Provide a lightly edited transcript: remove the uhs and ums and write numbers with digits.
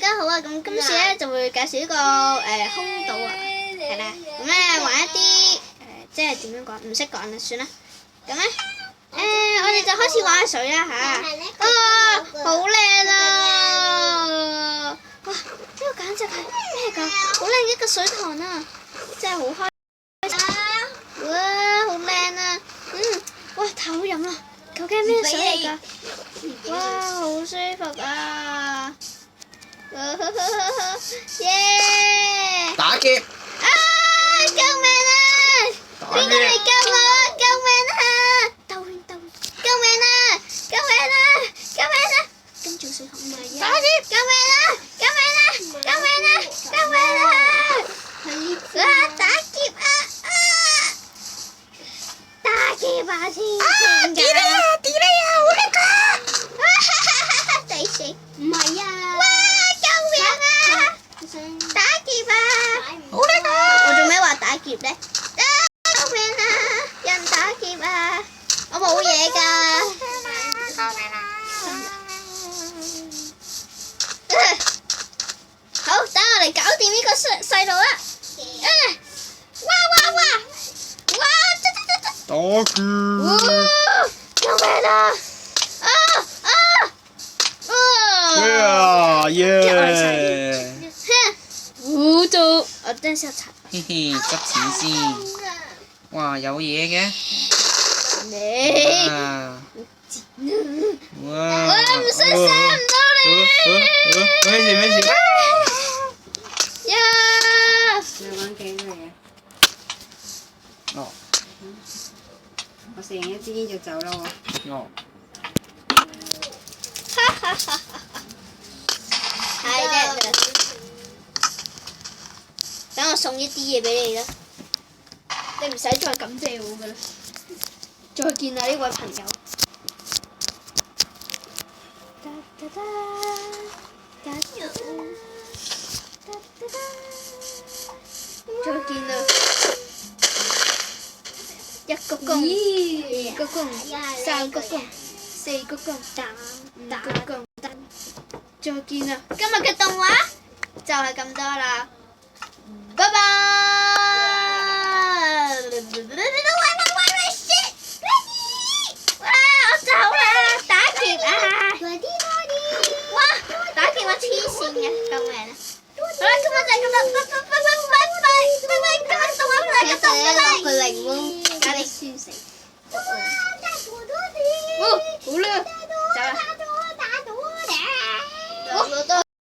家好啊！咁今次咧就會介紹一個空島啊，係啦。咁咧玩一啲即係點樣講？唔識講啦，算啦。咁咧我哋就開始玩下水啦嚇。啊，好靚啊！哇，呢個簡直係咩㗎？好靚一個水塘啊！真係好開心。哇，好靚啊！哇，太好飲啦！究竟係咩水嚟㗎？哇，好舒服啊！耶！打劫！啊！救命啊！邊個嚟救我啊？救命啊！救命啊！救命啊！救命啊！跟住水塘唔係啊！打劫！救命啊！救命啊！救命啊！救命啊！啊！打劫啊！打劫啊！先跌啦！跌啦！好叻㗎！第四唔係啊！哇！救命啊！打劫啊！好叻㗎！我做咩話打劫咧？救命啊！有人打劫啊！我冇嘢㗎。好，等我嚟搞掂呢個細路啦！哇！打劫！救命啊！哇耶！糊到我真係擦。嘿嘿，執錢先。哇，有嘢嘅。你哇！我唔想殺唔到你。咩事？呀！你玩幾多嘢？哦。我食完一支煙就走啦喎。哦。太叻啦！等我送一啲嘢俾你啦，你唔使再感謝我噶啦。再見啦，呢位朋友。再見啦！一鞠躬，二鞠躬，三鞠躬，四鞠躬，五鞠躬。再見啦！今日嘅動畫就係咁多啦，拜拜！哇！我走啦！打劫啊！哇！打劫我黐線嘅，救命啊！好啦，今日就係咁啦，拜拜！今日動畫就係咁多，拜拜！佢零喎，打你輸死。好啦，走啦。